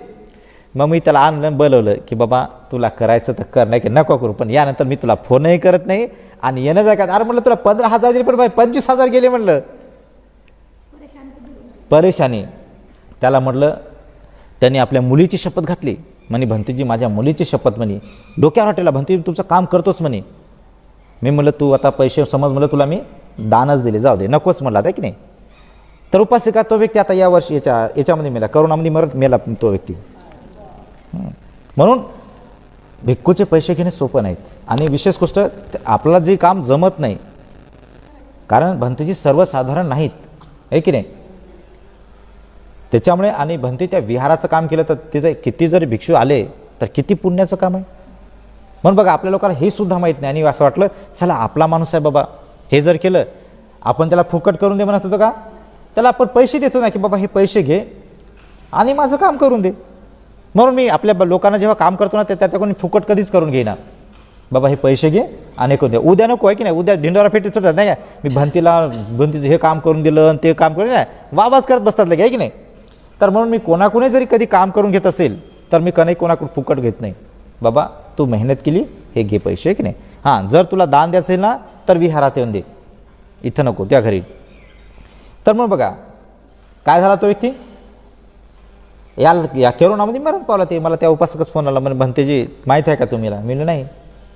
मग मी त्याला आणलं बोलवलं की बाबा तुला करायचं तर कर नाही की नको करू, पण यानंतर मी तुला फोनही करत नाही आणि येणं जाय का. अरे म्हटलं तुला 15,000 दिले पण 25,000 गेले म्हणलं. परेशानी. त्याला म्हटलं त्यांनी आपल्या मुलीची शपथ घातली म्हणे भंतीजी माझ्या मुलीची शपथ म्हणे, डोक्यावर हटेला भंती तुमचं काम करतोच म्हणे. मी म्हटलं तू आता पैसे समज म्हटलं तुला मी दानच दिले जाऊ दे नकोच म्हणला आहे की नाही. तर उपास का तो व्यक्ती आता या वर्षी याच्यामध्ये मेला, करोनामध्ये मेला तो व्यक्ती. म्हणून भिक्खूचे पैसे घेणे सोपं नाहीत. आणि विशेष गोष्ट आपल्याला जे काम जमत नाही, कारण भंतेजी सर्वसाधारण नाहीत आहे की नाही. त्याच्यामुळे आणि भंते त्या विहाराचं काम केलं तर तिथे किती जरी भिक्षू आले तर किती पुण्याचं काम आहे. म्हणून बघा आपल्या लोकांना हे सुद्धा माहीत नाही आणि असं वाटलं चला आपला माणूस आहे बाबा हे जर केलं आपण त्याला फुकट करून दे म्हणत होतो का, त्याला आपण पैसे देतो ना की बाबा हे पैसे घे आणि माझं काम करून दे. म्हणून मी आपल्या लोकांना जेव्हा काम करतो ना त्याच्याकडून फुकट कधीच करून घेईना. बाबा हे पैसे घे आणि करून दे. उद्या नको आहे की नाही, उद्या ढिंडोरा फेटीत सुटतात नाही का, मी भंतीचं हे काम करून दिलं आणि ते काम करून नाही वावाच करत बसतात लगे आहे की नाही. तर म्हणून मी कोणाकोणी जरी कधी काम करून घेत असेल तर मी कोणाकडून फुकट घेत नाही. बाबा तू मेहनत केली हे घे पैसे आहे की नाही. हां जर तुला दान द्यायचं असेल ना तर विहारात येऊन दे, इथं नको त्या घरी. तर मग बघा काय झाला तो व्यक्ती या करोनामध्ये मरण पावला. ते मला त्या उपासकच फोन आला म्हणे भंतेजी माहीत आहे का तुम्हाला, मी नाही.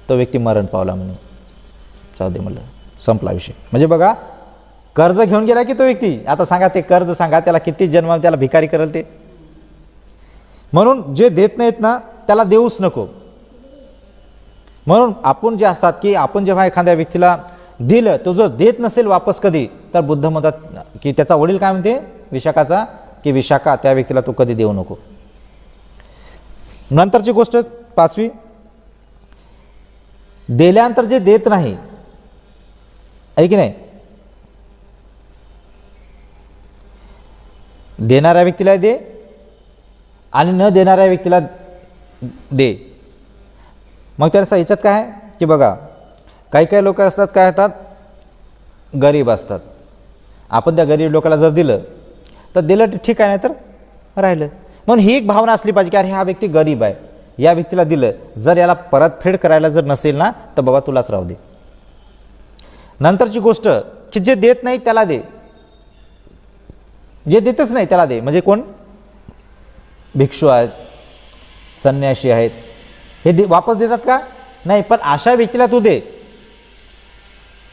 तो व्यक्ती मरण पावला म्हणे. जाऊ दे म्हणलं संपला विषय. म्हणजे बघा कर्ज घेऊन गेला की तो व्यक्ती. आता सांगा ते कर्ज सांगा त्याला किती जन्म त्याला भिकारी करेल ते. म्हणून जे देत नाहीत ना त्याला देऊच नको. म्हणून आपण जे असतात की आपण जेव्हा एखाद्या व्यक्तीला दिलं तो जर देत नसेल वापस कधी तर बुद्ध म्हणतात की त्याचा वडील काय म्हणते विशाखाचा की विशाखा त्या व्यक्तीला तू कधी देऊ नको. नंतरची गोष्ट 5वी, दिल्यानंतर जे देत नाही आहे की नाही देणाऱ्या व्यक्तीला दे आणि न देणाऱ्या व्यक्तीला दे. मग त्याचा याच्यात काय आहे की बघा, काही काही लोक असतात काय होतात, गरीब असतात. आपण त्या गरीब लोकांना जर दिलं तर दिलं ठीक आहे, नाही तर राहिलं. म्हणून ही एक भावना असली पाहिजे की अरे हा व्यक्ती गरीब आहे, या व्यक्तीला दिलं, जर याला परतफेड करायला जर नसेल ना तर बाबा तुलाच राहू दे. नंतरची गोष्ट की जे देत नाही त्याला दे, जे देतच नाही त्याला दे. म्हणजे कोण, भिक्षू आहेत, संन्याशी आहेत, हे वापस देतात का, नाही, पण अशा व्यक्तीला तू दे.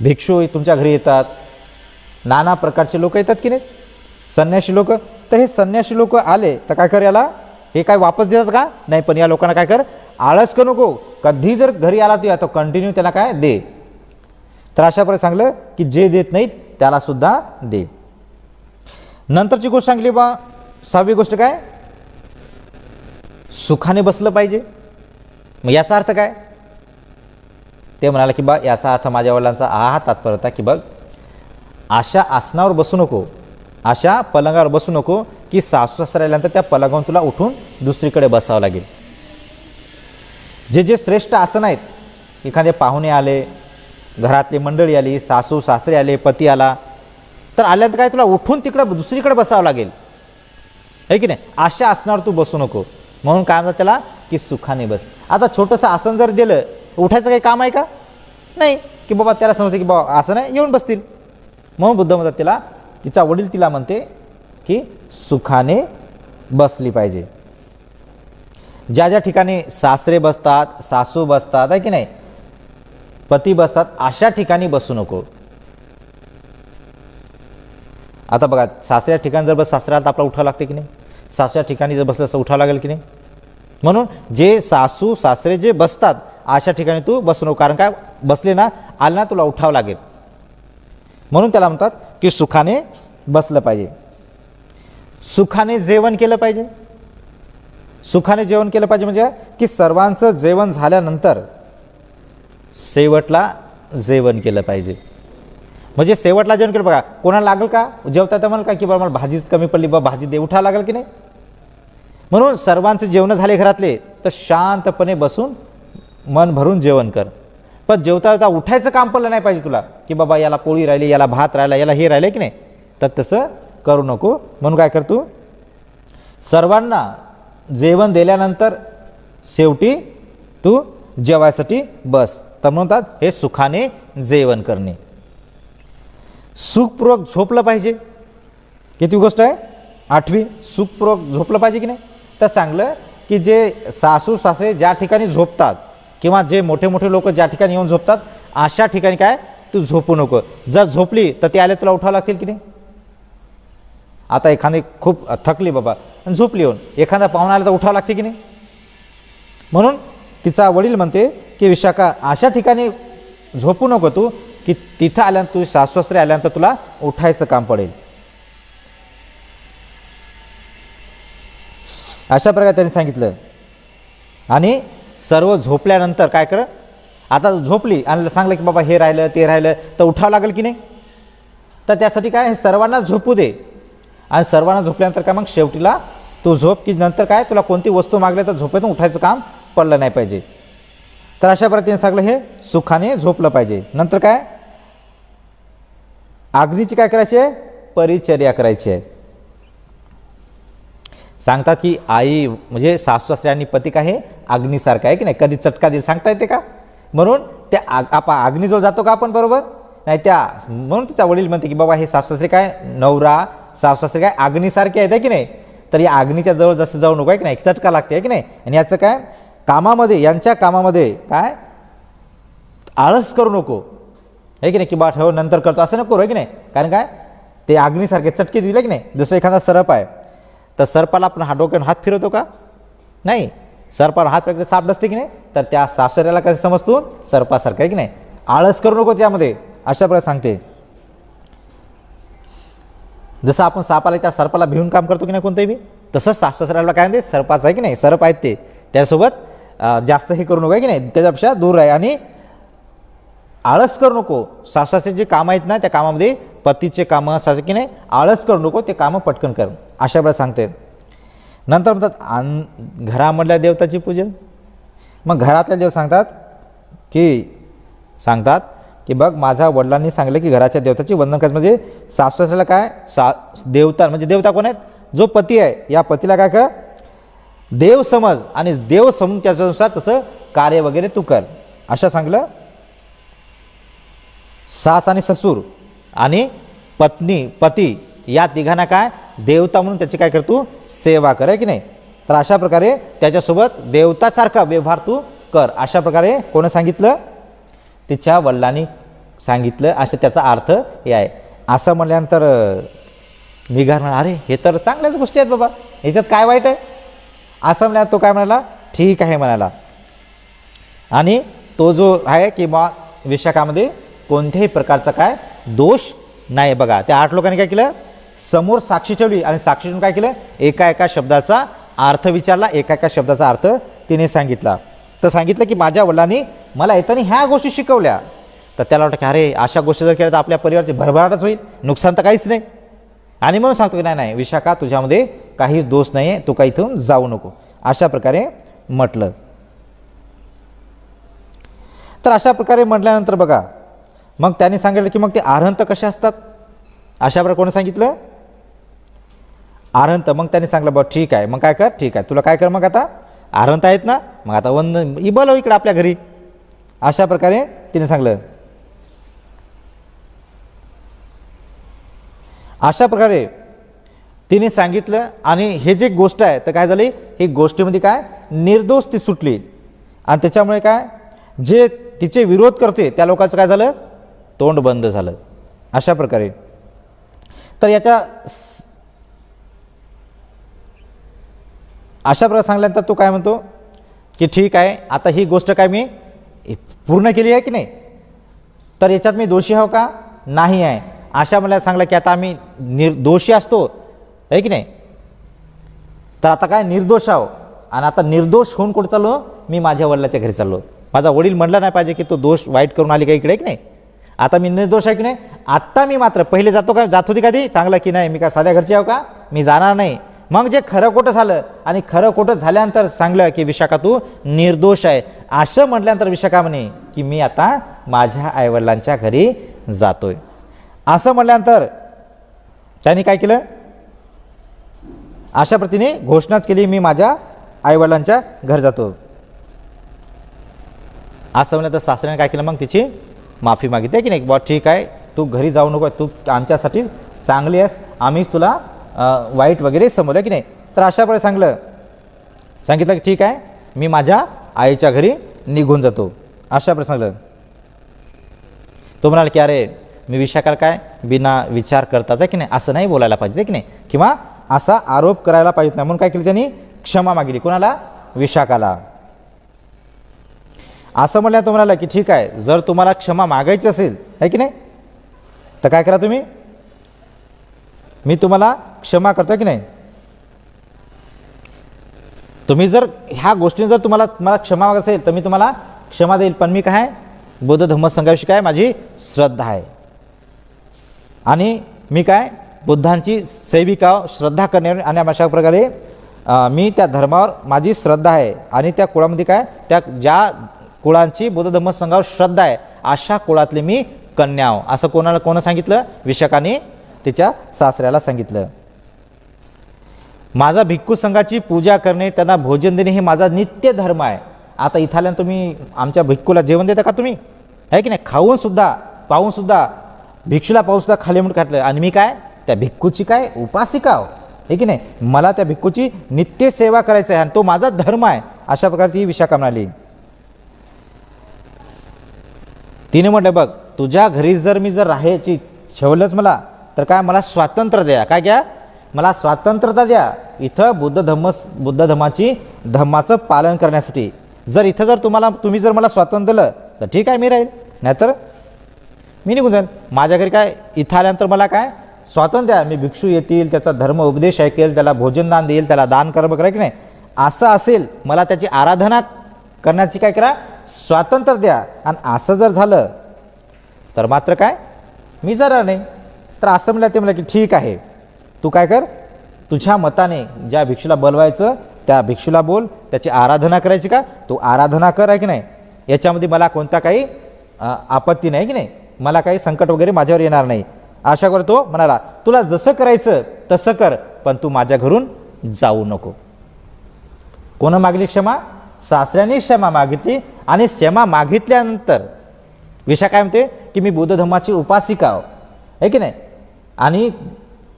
भिक्षू तुमच्या घरी येतात, नाना प्रकारचे लोक येतात की नाही, संन्याशी लोक, तर हे संन्याशी लोक आले तर काय कर, याला हे काय वापस देतात का, नाही, पण या लोकांना काय कर, आळस करू नको, कधी जर घरी आला तो कंटिन्यू त्याला काय दे. तर अशा प्रकारे सांगलं की जे देत नाहीत त्याला सुद्धा दे. नंतरची गोष्ट सांगली बा, 6वी गोष्ट काय, सुखाने बसलं पाहिजे. मग याचा अर्थ काय, ते म्हणाले की बा याचा अर्थ माझ्या वडिलांचा हा तात्पर्य होता की बघ, अशा आसनावर बसू नको, अशा पलंगावर बसू नको की सासू सासरे आल्यानंतर त्या पलंगावरून तुला उठून दुसरीकडे बसावं लागेल. जे जे श्रेष्ठ आसन आहेत, एखादे पाहुणे आले, घरातली मंडळी आली, सासू सासरे आले, पती आला, तर आल्यानंतर काय तुला उठून तिकडे दुसरीकडे बसावं लागेल, आहे की नाही. अशा आसनावर तू बसू नको. म्हणून काय म्हणतात त्याला की सुखाने बस. आता छोटंसं आसन जर दिलं, उठायचं काही काम आहे का, नाही, की बाबा त्याला समजते की बाबा आसन आहे, येऊन बसतील. म्हणून बुद्ध म्हणतात त्याला, तिचा वडील तिला म्हणते की सुखाने बसली पाहिजे. ज्या ज्या ठिकाणी सासरे बसतात, सासू बसतात, आहे की नाही, पती बसतात, अशा ठिकाणी बसू नको. आता बघा, सासऱ्या ठिकाणी जर बस, सासऱ्याला तर आपल्याला उठावं लागते की नाही, सासऱ्या ठिकाणी जर बसलं असं उठावं लागेल की नाही. म्हणून जे सासू सासरे जे बसतात अशा ठिकाणी तू बसू नको, कारण काय बसले ना, आलं ना तुला उठावं लागेल. म्हणून त्याला म्हणतात की सुखाने बसलं पाहिजे. सुखाने जेवण केलं पाहिजे. सुखाने जेवण केलं पाहिजे म्हणजे की सर्वांचं जेवण झाल्यानंतर शेवटला जेवण केलं पाहिजे. म्हणजे शेवटला जेवण केलं, बघा कोणाला लागेल का जेवता तर मला काय की बाबा मला भाजीच कमी पडली, बाबा भाजी दे, उठावं लागेल की नाही. म्हणून सर्वांचे जेवण झाले घरातले तर शांतपणे बसून मन भरून जेवण कर. पण जेवता जेवता उठायचं काम पडलं नाही पाहिजे तुला की बाबा याला पोळी राहिली, याला भात राहिला, याला हे राहिलं की नाही, तर तसं करू नको. म्हणून काय कर, तू सर्वांना जेवण दिल्यानंतर शेवटी तू जेवायसाठी बस. तर म्हणतात हे सुखाने जेवण करणे. सुखपूर्वक झोपलं पाहिजे. किती गोष्ट आहे, 8वी, सुखपूर्वक झोपलं पाहिजे की नाही. तर सांगलं की जे सासू सासरे ज्या ठिकाणी झोपतात किंवा जे मोठे मोठे लोक ज्या ठिकाणी येऊन झोपतात अशा ठिकाणी काय तू झोपू नको. जर झोपली तर ते आले तुला उठावं लागतील की नाही. आता एखादी खूप थकली बाबा आणि झोपली, येऊन एखादा पाहुणा आला तर उठावं लागते की नाही. म्हणून तिचा वडील म्हणते की विशाखा, अशा ठिकाणी झोपू नको तू की तिथं आल्यानंतर तू सासू सासरे आल्यानंतर तुला उठायचं काम पडेल. अशा प्रकारे त्यांनी सांगितलं. आणि सर्व झोपल्यानंतर काय कर, आता झोपली आणि सांगलं की बाबा हे राहिलं ते राहिलं तर उठावं लागेल की नाही. तर त्यासाठी काय सर्वांना झोपू दे. आणि सर्वांना झोपल्यानंतर काय मग शेवटीला तू झोप, की नंतर काय तुला कोणती वस्तू मागली तर झोपेतून उठायचं काम पडलं नाही पाहिजे. तर अशा प्रकारे सांगलं हे सुखाने झोपलं पाहिजे. नंतर काय, अग्नीची काय करायची आहे, परिचर्या करायची आहे. सांगतात की आई म्हणजे सासू सासरे आणि पती काय हे अग्नीसारखं आहे की नाही, कधी चटका देईल सांगता येते का. म्हणून त्या आपण अग्नीजवळ जातो का आपण, बरोबर नाही. त्या म्हणून तिचा वडील म्हणते की बाबा हे सासू सासरे काय, नवरा सासू सासरे काय अग्नीसारखे आहेत की नाही. तर या अग्नीच्या जवळ जसं जाऊ नको आहे की नाही, चटका लागते की नाही. आणि याचं काय कामामध्ये, यांच्या कामामध्ये काय आळस करू नको आहे की नाही, की बा ठेव नंतर करतो असं नको आहे की नाही. कारण काय ते अग्नीसारखे चटके दिले की नाही. जसं एखादा सरप आहे तर सर्पाला आपण डोक्यावर हात फिरवतो का, नाही. सर्पाला हात फिरवतो साप नसते की नाही. तर त्या सासऱ्याला कसं समजतो, सर्पासारखं आहे की नाही. आळस करू नको त्यामध्ये. अशा प्रकारे सांगते. जसं आपण सापाला त्या सर्पाला भिवून काम करतो की नाही कोणतंही बी, तसंच सासऱ्याला काय म्हणते सर्पाचं आहे की नाही, सर्प आहेत ते, त्यासोबत जास्त हे करू नको आहे की नाही, त्याच्यापेक्षा दूर आहे. आणि आळस करू नको. सासऱ्याचे जे काम आहेत ना त्या कामामध्ये पतीचे कामं असं की नाही आळस करू नको, ते कामं पटकन कर, अशा वेळेला सांगते. नंतर म्हणतात घरामधल्या देवताची पूजन. मग घरातले देव सांगतात की बघ माझ्या वडिलांनी सांगितलं की घराच्या देवताची वंदन करायचं. म्हणजे सासऱ्याला काय देवता म्हणजे देवता कोण आहेत, जो पती आहे या पतीला काय कर देव समज आणि देव समजून त्याच्यानुसार तसं कार्य वगैरे तू कर, असं सांगलं. सास आणि ससूर आणि पती या तिघांना काय देवता म्हणून त्याची काय कर तू सेवा कर, आहे की नाही. तर अशा प्रकारे त्याच्यासोबत देवतासारखा व्यवहार तू कर, अशा प्रकारे कोणी सांगितलं, तिच्या वडिलांनी सांगितलं. असं त्याचा अर्थ हे आहे. असं म्हणल्यानंतर मी घर म्हणा, अरे हे तर चांगल्याच गोष्टी आहेत बाबा, ह्याच्यात काय वाईट आहे. असं म्हणल्या तो काय म्हणाला, ठीक आहे म्हणाला. आणि तो जो आहे की बा विशाखामध्ये कोणत्याही प्रकारचा काय दोष नाही. बघा त्या 8 लोकांनी काय केलं, समोर साक्षी ठेवली आणि साक्षी ठेवून काय केलं, एका शब्दाचा अर्थ विचारला, एका शब्दाचा अर्थ तिने सांगितला. तर सांगितलं की माझ्या वडिलांनी मला येताना ह्या गोष्टी शिकवल्या. तर त्याला वाटतं की अरे अशा गोष्टी जर केल्या तर आपल्या परिवाराची भरभराटच होईल, नुकसान तर काहीच नाही. आणि म्हणून सांगतो की नाही विशाखा तुझ्यामध्ये काहीच दोष नाही आहे, तू काही इथून जाऊ नको, अशा प्रकारे म्हटलं. तर अशा प्रकारे म्हटल्यानंतर बघा मग त्यांनी सांगितलं की मग ते आरहंत कसे असतात, अशा प्रकारे कोणी सांगितलं आरहंत. मग त्यांनी सांगितलं बघ ठीक आहे, मग काय कर, ठीक आहे तुला काय कर, मग आता आरहंत आहेत ना, मग आता वंदन बोलव इकडे आपल्या घरी, अशा प्रकारे तिने सांगलं. अशा प्रकारे तिने सांगितलं. आणि हे जे गोष्ट आहे तर काय झाली, ही गोष्टीमध्ये काय निर्दोष ती सुटली. आणि त्याच्यामुळे काय जे तिचे विरोध करते त्या लोकांचं काय झालं, तोंड बंद झालं, अशा प्रकारे. तर याच्या अशा प्रकारे सांगल्यानंतर तो काय म्हणतो की ठीक आहे आता ही गोष्ट काय मी पूर्ण केली आहे की नाही, तर याच्यात मी दोषी आहो का, नाही आहे. अशा मला सांगलं की आता आम्ही निर्दोषी असतो, आहे की नाही, तर आता काय निर्दोष आहो. आणि आता निर्दोष होऊन कुठे चाललो, मी माझ्या वडिलाच्या घरी चाललो. माझा वडील म्हणला नाही पाहिजे की तो दोष वाईट करून आली का इकडे, की नाही. आता मी निर्दोष आहे की नाही. आत्ता मी मात्र पहिले जातो का, जात होती कधी चांगलं की नाही, मी काय साध्या घरची आहो का, मी जाणार नाही. मग जे खरं खोटं झालं आणि खरं खोटं झाल्यानंतर सांगलं की विशाखा तू निर्दोष आहे, असं म्हटल्यानंतर विशाखा म्हणे की मी आता माझ्या आईवडिलांच्या घरी जातोय. असं म्हटल्यानंतर त्यांनी काय केलं, अशा प्रतीने घोषणाच केली मी माझ्या आईवडिलांच्या घरी जातो. असं म्हणलं तर सासऱ्याने काय केलं, मग तिची माफी मागितली की नाही, बॉ ठीक आहे तू घरी जाऊ नको, तू आमच्यासाठी चांगली आहेस, आम्हीच तुला वाईट वगैरे समजलं की नाही. तर अशा प्रकारे सांगितलं की ठीक आहे मी माझ्या आईच्या घरी निघून जातो, अशा प्रकारे सांगलं. तो म्हणाला की अरे मी विशाखाला काय बिना विचार करताच आहे की नाही, असं नाही बोलायला पाहिजे की नाही, किंवा असा आरोप करायला पाहिजे नाही. म्हणून काय केलं त्यांनी, क्षमा मागितली. कोणाला, विशाखाला. असं म्हणल्या तो म्हणाला की ठीक आहे जर तुम्हाला क्षमा मागायची असेल, आहे की नाही, तर काय करा तुम्ही, मी तुम्हाला क्षमा करतो की नाही. तुम्ही जर ह्या गोष्टी जर तुम्हाला क्षमा मागायची असेल तर मी तुम्हाला क्षमा देईल, पण मी काय बौद्ध धम्मसंघाविषयी काय माझी श्रद्धा आहे आणि मी काय बुद्धांची सेविका श्रद्धा करण्यावर, आणि अशा प्रकारे मी त्या धर्मावर माझी श्रद्धा आहे आणि त्या कुळामध्ये काय त्या ज्या कुळांची बौद्ध धम्मसंघावर श्रद्धा आहे अशा कुळातले मी कन्या आहो, असं कोणं सांगितलं, विशाखाने तिच्या सासऱ्याला सांगितलं. माझा भिक्खू संघाची पूजा करणे, त्यांना भोजन देणे हे माझा नित्य धर्म आहे. आता इथं तुम्ही आमच्या भिक्खूला जेवण देता का तुम्ही, आहे की नाही, खाऊन सुद्धा पाहून सुद्धा भिक्षूला पाहून सुद्धा खाली म्हणून घातलं, आणि मी काय त्या भिक्खूची काय उपासिका आहो, आहे की नाही, मला त्या भिक्खूची नित्य सेवा करायचं आहे आणि तो माझा धर्म आहे, अशा प्रकारे ती विशाखा म्हणाली. तिने म्हटलं बघ तुझ्या घरी जर मी राहायची ठेवलंच मला तर काय मला स्वातंत्र्य द्या, काय घ्या मला स्वातंत्र्यता द्या इथं बुद्ध धम्माचं पालन करण्यासाठी. जर इथं जर तुम्ही जर मला स्वातंत्र्य दिलं तर ठीक आहे मी राहील, नाहीतर मी निघून जाईल. माझ्या घरी काय इथं आल्यानंतर मला काय स्वातंत्र्य आहे, मी भिक्षू येतील त्याचा धर्म उपदेश ऐकेल, त्याला भोजन दान देईल, त्याला दान कर्म करा की नाही, असं असेल मला त्याची आराधना करण्याची काय करा स्वातंत्र्य द्या. आणि असं जर झालं तर मात्र काय मी जरा नाही. तर असं म्हणलं ते म्हणलं की ठीक आहे, तू काय कर, तुझ्या मताने ज्या भिक्षूला बोलवायचं त्या भिक्षूला बोल, त्याची आराधना करायची का, तू आराधना कर, आहे की नाही, याच्यामध्ये मला कोणता काही आपत्ती नाही की नाही, मला काही संकट वगैरे माझ्यावर येणार नाही. अशा कर तो म्हणाला, तुला जसं करायचं तसं कर, पण तू माझ्या घरून जाऊ नको. कोण मागली क्षमा? सासऱ्याने क्षमा मागितली. आणि क्षमा मागितल्यानंतर विषय काय म्हणते की मी बुद्ध धर्माची उपासिका आहे की नाही, आणि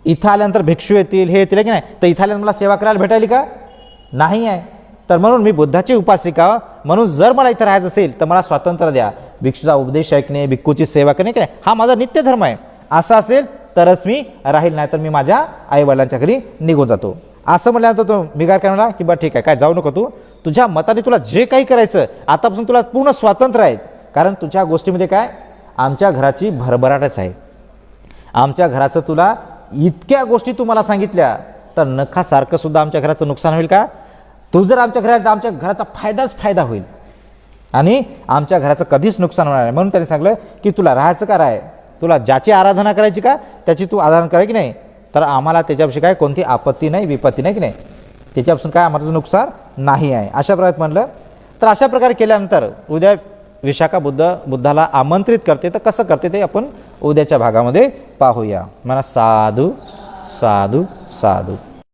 इथं आल्यानंतर भिक्षू येतील, हे येतील, आहे की नाही, तर इथं आल्यानंतर मला सेवा करायला भेटायली का? नाही आहे. तर म्हणून मी बुद्धाची उपासिका, म्हणून जर मला इथं राहायचं असेल तर मला स्वातंत्र्य द्या. भिक्षूचा उपदेश ऐकणे, भिक्खूची सेवा करणे की नाही, हा माझा नित्य धर्म आहे. असं असेल तरच मी राहील, नाही तर मी माझ्या आईवडिलांच्या घरी निघून जातो. असं म्हटल्यानंतर तो भिकार काय म्हणला की बरं ठीक आहे, काय जाऊ नको तू, तुझ्या मताने तुला जे काही करायचं आतापासून तुला पूर्ण स्वातंत्र्य आहे. कारण तुझ्या गोष्टीमध्ये काय, आमच्या घराची भरभराटच आहे. आमच्या घराचं तुला इतक्या गोष्टी तू मला सांगितल्या, तर नखासारखं सुद्धा आमच्या घराचं नुकसान होईल का? तू जर आमच्या घरात, आमच्या घराचा फायदाच फायदा होईल आणि आमच्या घराचं कधीच नुकसान होणार नाही. म्हणून त्यांनी सांगितलं की तुला राहायचं का राय, तुला ज्याची आराधना करायची का त्याची तू आराधना कराय की नाही, तर आम्हाला त्याच्याविषयी काय कोणती आपत्ती नाही, विपत्ती नाही की नाही, त्याच्यापासून काय आम्हाला नुकसान नाही आहे. अशा प्रकारे म्हणलं. तर अशा प्रकारे केल्यानंतर उद्या विशाखा बुद्धाला आमंत्रित करते, तर कसं करते ते आपण उद्याच्या भागामध्ये पाहूया. मला साधू साधू साधू.